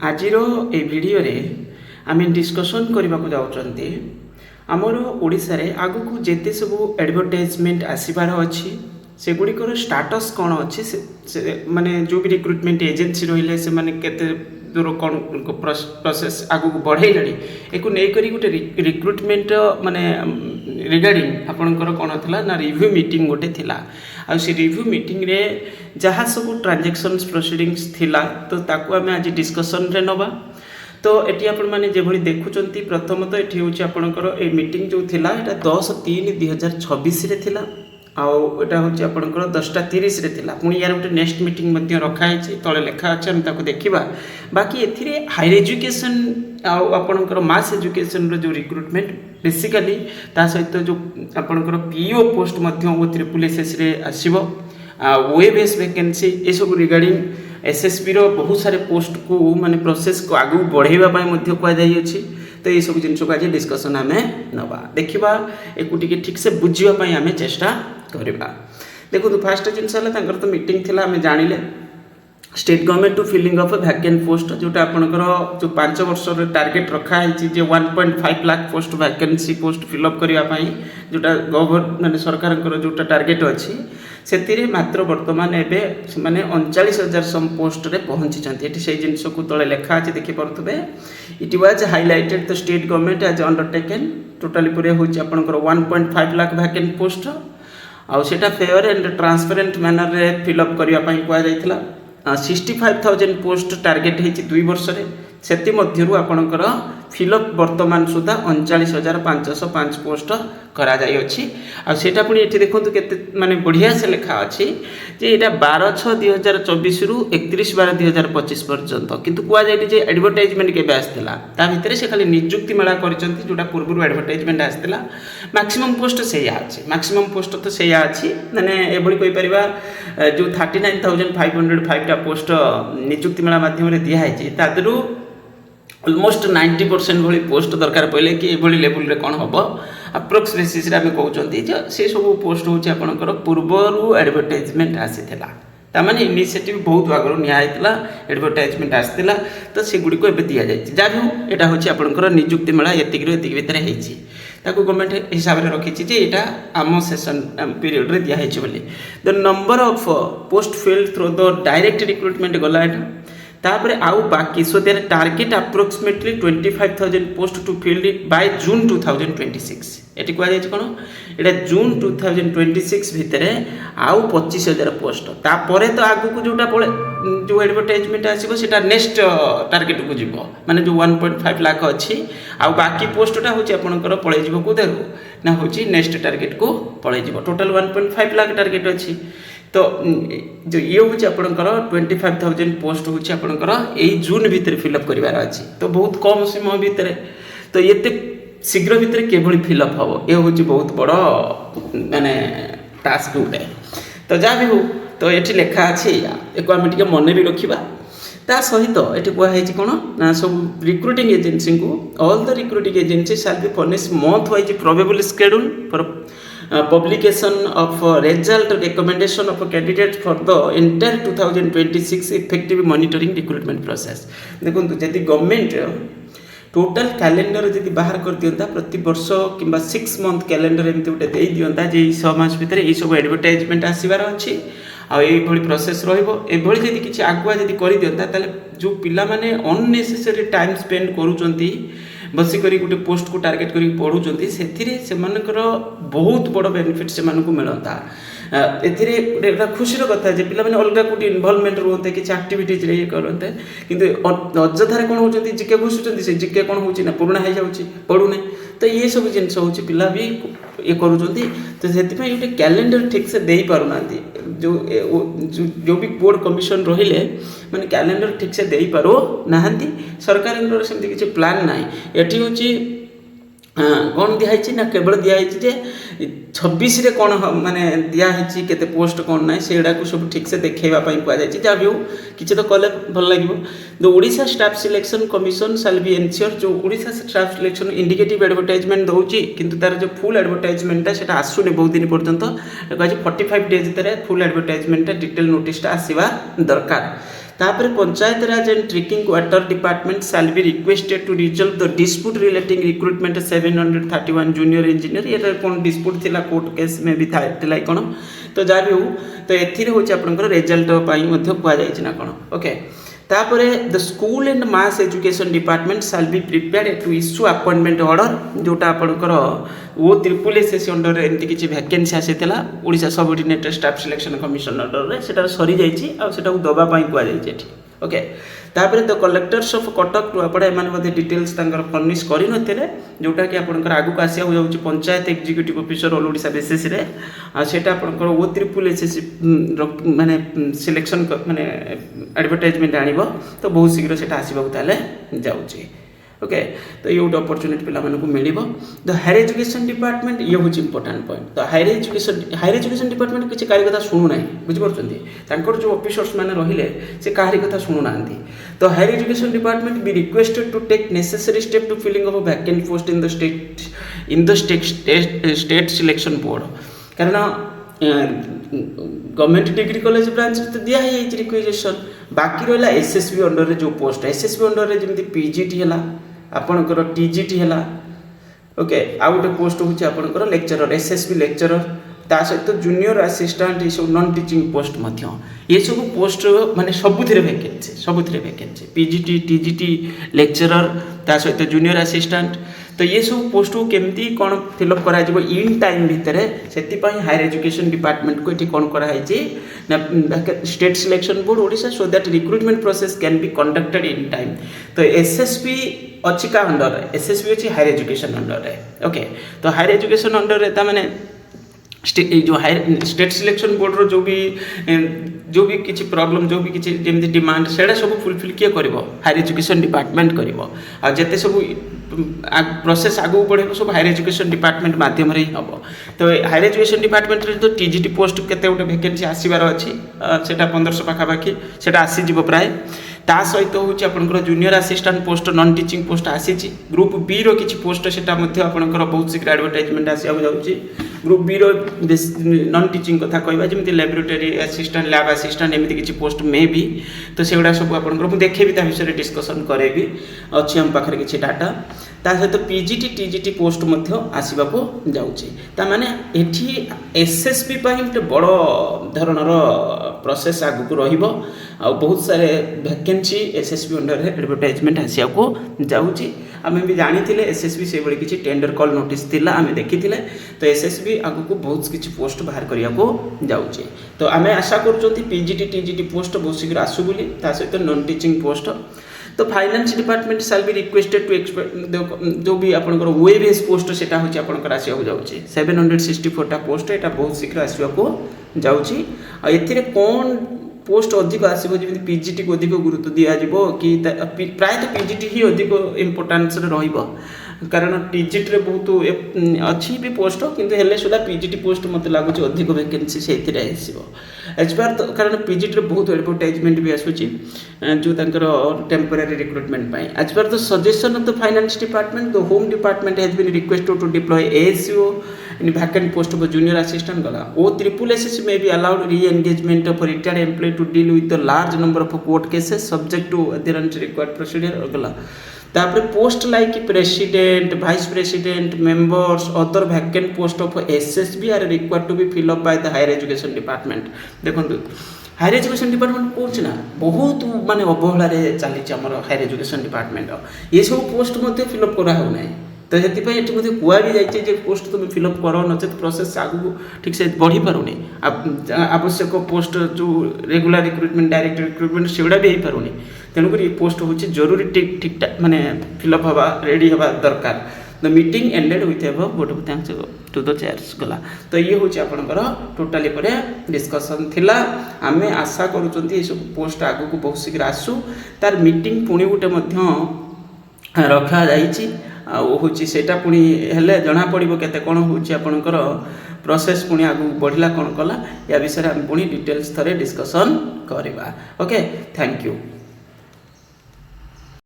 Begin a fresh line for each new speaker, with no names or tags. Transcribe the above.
आजिर ए video रे आम discussion करने को जाऊँगी आमर ओडिशा रे आगु को जेते सब एडवर्टाइजमेंट आसबार अच्छी से गुड़िकर स्टाटस कौन अच्छी से माने जो भी रिक्रुटमेंट एजेंसी रही से माने केते दूर कौन प्रोसेस आगु को बढ़ेलानी एक नहीं गोटे रिक्रुटमेंट माने रिगार्डिंग आपणकर कौन था ना रिव्यू मीटिंग गोटे थिला आ से रिव्यू मीटिंग रे जहाँ सब ट्रांजैक्शंस प्रोसीडिंग्स थिला तो ताकू आम आज डिस्कसन रे नबा। तो ये आपण मैंने जो देखुं प्रथम तो ये हूँ आपणकर ये मीटिंग जो थिला एटा 10/3/2026 रे थिला आउटा हूँ आपणकर 10:30 रे थिला पुणी यार गोटे नेक्स्ट मीटिंग रखाई तले लेखा अच्छे आम ताको देखा बाकी एथिरे हायर एजुकेशन आपणकर मास एजुकेशन रो जो रिक्रुटमेंट बेसिकली ता सहित जो आपणकर पीओ पोस्ट पुलिस रे आसीबो वेब बेस वैकेंसी ये सब रिगार्डिंग एसएसबी रो बहुत सारे पोस्ट को माने प्रोसेस को आगु बढ़ाइबा पाई कहुई तो ये सब जिन आज डिस्कसन आम नवा देखा एक ठीक से बुझापी आम चेष्टा करवा। देखो फास्ट जिन तो मीटिंग थी आम जानिले state government to filling of vacant post जोटा आपणकर जो 5 वर्ष टार्गेट रखाई 1.5 lakh post vacancy post fill up करने जोटा गवर्नमेंट माने सरकार जोटा टार्गेट अच्छी से मात्र वर्तमान एवं मैंने 39,000 सम पोस्ट रे पहुंची से जिनस को तले लेखा अच्छे देखिपे it was highlighted the state government as undertaken totally पूरे हूँ आपंकर 1.5 लाख वैकेंट पोस्ट आउटा फेयर एंड ट्रांसपेरेंट मैनर रे फिलअप करने कहला 65,000 पोस्ट टार्गेट होती 2 वर्ष से आपणकर फिलअप वर्तमान सुधा 39,505 पोस्ट करा जाई अछि आ सेटा पुणी एठी देखंतु केते माने बढ़िया से लिखा अछि जे एटा 12/6/2024 रु 31/12/2025 पर्यंत किंतु कुआ जाय जे एडवर्टाइजमेंट के बेस थिला ता भितरे से खाली नियुक्ति मेला करचंती जोटा पूर्व एडवर्टाइजमेंट आस्थिला मैक्सिमम पोस्ट सेया अछि मैक्सिमम पोस्ट तो सेया अछि माने एबोली कोइ परिबा जो 39,505 टा पोस्ट नियुक्ति मेला माध्यम रे दिया है तादरु ऑलमोस्ट 90% भली पोस्ट दरकार पड़े कि ये लेवल रे कौन हम अप्रोक्स बेसीस आम कहते से सब पोस्ट हूँ आपंकर पूर्वर एडवर्टाइजमेंट आसीला तामाने इनिशिएटिव बहुत आगु नियाला एडवर्टाइजमेंट आसाला तो सेगुड़ी दि जाए जहाँ भी हूँ यहाँ हूँ आपंकर नियुक्ति मेला एतिक भितर गवर्नमेंट हिसाब से रखी यहाँ आम सेशन पीरियड रे दिखाई बोली the number of post filled through the direct recruitment गला तापर आउ बाकी so their target approximately 25,000 post to filled by June 2026 एटी कह जाय कोन एटा जून 2026 भितर आउ 25,000 पोस्ट तापर तो आगु को जोटा पळे जो एडवर्टाइजमेंट आसीबो सेटा नेक्स्ट टारगेट को जीवो माने जो 1.5 लाख अछि आउ बाकी पोस्टटा होची आपनकर पळे जीवो को देरु ना होची नेक्स्ट टारगेट को पळे जीवो टोटल 1.5 लाख टारगेट अछि तो जो ये हूँ आपंकर 25,000 पोस्ट हूँ आपंकर यही जून भितर फिलअप करार अच्छी तो बहुत कम समय भितर तो ये शीघ्र भितर किभली फिलअप हम ये हूँ बहुत बड़ माने टास्क गोटे तो जहाँ भी हो तो ये लेखा अच्छे एक आम टे मन भी रखा ता सहित ये कहुई कौन ना सब रिक्रुटिंग एजेंसी को all the recruiting agency shall be furnish month wise probable schedule for publication of result recommendation of candidates for the entire 2026 effective monitoring recruitment process देखो यदि गवर्नमेंट टोटल कैलेंडर जब बाहर कर दिंता प्रति वर्ष कि 6 मंथ कैलेंडर एमती गोटे दे दिंता जे 6 मास भितर ये सब एडवर्टाइजमेंट आसबार अच्छी आईभली प्रोसेस रही जदि किसी आगुआ जब कर दिंता ताले जो पिला माने अननेसेसरी टाइम स्पेंड करूचंती बसिक गोटे पोस्ट को टार्गेट कर पढ़ुंट से बहुत बड़ बेनिफिट से मिलता एटा खुशी कथा है पिला माने अलग कोटी इनवॉल्वमेंट रुहते कि एक्टिविटीज रे करते किंतु अଯଥାରେ कौन होती जिके घुसुँच से जिके कौन हो पुराणा हो जाऊँगी पढ़ुने तो ये सब जिनस हूँ पिला भी ये करुँच तो से गोटे कैलेंडर ठीक से दे पारना जो भी बोर्ड कमिशन रहिले माने कैलेंडर ठीक से दे पारो नाहंती सरकार सेमती किसी प्लान ना ये हूँ कौन दिखाई ना केवल दिखाई जे 26 रे कौन माने दिखाई केते पोस्ट कौन ना से सब ठीक से देखेवाई कहुई जहाँ भी हो किसी तो कले भल लगे the Odisha staff selection commission shall be ensure जो Odisha staff selection indicative advertisement दौची किंतु तार जो फुल एडवर्टाइजमेंट सेटा आसुनी बहुत दिन पर्यंत कह 45 डेज भितर फुल एडवर्टाइजमेंट डिटेल नोटिसटा आसवा दरकार तापर Panchayat Raj and drinking water department shall be requested to resolve the dispute relating recruitment 731 junior engineer. ये कौन डिस्प्यूट थिला कोर्ट केस में भी था कौन तो जहाँ भी हो तो एथिरे होची आपनकर रिजल्ट पाई मध्य कुआ जायछि ना कोन। ओके तापरे the school and mass education department shall be prepared to issue appointment order जोटा आपनकर वो त्रिपुल एसएससी अंडर एंती किछि वैकेंसी आसीथिला Odisha subordinate staff selection commission under रे सेटा सरी जायछि आ सेटा दबा पाई कुआ जायछि एठी। ओके तापर the collectors of Cuttack to आपडा एमान मध्ये डिटेल्स तांकर फर्निश करि नथिले जोटा कि आपनकर आगु का आसिया हो जाउछि panchayat executive officer all Odisha basis रे आ सेटा आपनकर ओ ट्रिपल एसएससी माने सिलेक्शन माने एडवर्टाइजमेंट आनिबो तो बहुत शीघ्र सेटा आसीबा ताले जाउछि। ओके तो ये गोटे अपॉर्चुनिटी पिला मानकु मिलिबो। द हायर एजुकेशन डिपार्टमेंट ये होछि इंपोर्टेंट पॉइंट। तो हायर एजुकेशन डिपार्टमेंट किछि कारी कथा सुनु नाही बुझि परछन्ती तांकर जो ऑफिसर्स माने रहिले से कारी कथा सुनु नांती। तो higher education department be requested to take necessary step to filling of vacant post in the state selection board कारण गवर्नमेंट डिग्री कॉलेज ब्रांच तो दिया है रिक्वेजेशन बाकी रहा एसएसबी अंडर रे जो पोस्ट एसएसबी अंडर रे जमी पीजीटी है आपणकर टीजीटी है। ओके आ गोटे पोस्ट हूँ आपणकर लेक्चरर एसएसबी लेक्चरर ता सहित जूनियर असिस्टेंट ये सब नॉन टीचिंग पोस्ट ये सब पोस्ट माने सबुथिरे वैकेंसी पीजीटी टीजीटी लेक्चरर ता सहित जूनियर असिस्टेंट तो ये सब पोस्ट को केमती कौन फिलअप करा इन टाइम भितर से हायर एजुकेशन डिपार्टमेंट को ये कौन कराई state selection board Odisha so that recruitment process can be conducted in time. तो एसएसबी अच्छी का अंडर एसएसबी अच्छी हायर एजुकेशन अंडर है। ओके तो हायर एजुकेशन अंडर है मैंने जो हायर स्टेट सिलेक्शन बोर्ड रो जो भी किसी प्रॉब्लम जो भी किसी जमी डिमांड से सब फुलफिल किए कर हायर एजुकेशन डिपार्टमेंट कर जिते सब प्रोसेस आगू बढ़े सब हायर एजुकेशन डिपार्टमेंट माध्यम ही हम। तो हायर एजुकेशन डिपार्टमेंट रे तो टीजीटी पोस्ट केते गोटे वैकेंसी आसबार अच्छी से 1500 पाखापाखि से आसीज प्राय ता सहित हूँ आपंकर junior assistant post non teaching post आसी ग्रुप बी रो किछि पोस्ट से आपंकर बहुत शीघ्र एडवर्टाइजमेंट आसा जाऊँगी। ग्रुप बी रो नॉन टीचिंग कथा कहवा जमी लैबोरेटरी असिस्टेंट लैब असिस्टेंट एमती किसी पोस्ट मे भी तो से गुड़ा सब आपंकर देखेबी ता विषय डिस्कसन करेबी अच्छी आम पाखे किसी डाटा ता सहित पीजीटी टीजीटी पोस्ट आसवा जाऊँगी। ताने एठी एसएसबी गोटे बड़ धरणर प्रोसेस आगू रहिबो आ बहुत सारे वैकेंसी एसएसबी अंडर एडवर्टाइजमेंट आसिया को जाऊँगी। आम भी जानी एसएसबी से भाई किसी टेंडर कॉल नोटिस थिला आम देखी तो एसएसबी आगू को बहुत किसी पोस्ट बाहर करने को जाऊँगी। तो आम आशा कर पीजीटी टीजीटी पोस्ट बहुत शीघ्र आसू बोली सहित नॉन टीचिंग पोस्ट। तो finance department shall be requested to expect जो भी आपंकर वेबेस पोस्ट से आपंकर आसवा जाऊँगी 764टा पोस्ट यहाँ बहुत शीघ्र आसवा को जाऊँगी। ए कौन पोस्ट अधिक आसो जमी पीजीटी को अधिक गुरुत्व दिज्व कि प्रायतः पीजीटी ही अधिक इम्पोर्टान्स कारण टीजीटी रे बहुत अच्छी भी पोस्ट किंतु हेले सुधा पीजीटी पोस्ट मत लगुच अधिक वैकेंसी से एजबार तो कारण पीजीटी रे बहुत एडवर्टाइजमेंट भी आसूची जो temporary recruitment as per the suggestion of the finance department the home department has been requested to deploy ASCO in vacant post of a junior assistant gala o triple SSC may be allowed re-engagement of a retired employee to deal with the large number of court cases subject to adherence required procedure gala तापर post like president vice president members other vacant post of SSB are required to be fill up by the higher education department. देखो higher education department कौन ना बहुत माने अवहेला चली higher education department ये सब post fill up करा हो ना तो ये कुआ भी जाइए पोस्ट तुम फिलअप कर नचे प्रोसेस आगू ठीक से बढ़ी पारुनी आवश्यक पोस्ट जो रेगुलर रिक्रुटमेंट डायरेक्ट रिक्रुटमेंट से गुड़ा भी हो पारुनी तेणुक ये पोस्ट हूँ जरूरी ठीक ठीक माने फिलअप हवा रेडी हवा दरकार। The meeting ended with above vote of thanks to the chairs गला। तो ये हूँ आपंकर टोटाली पर डिस्कसन थिला आम आशा करुँच सब पोस्ट आगू को बहुत शीघ्र आसू तार मीटिंग पुणी गोटे रखा जाइए हूँ सेटा पुणी हेले जना पड़ो केते कौन हूँ आपणकर प्रोसेस पुणी आगू बढ़ला कौन कला या विषय में पुणी डिटेल्स थरे डिस्कसन करवा। Okay thank you.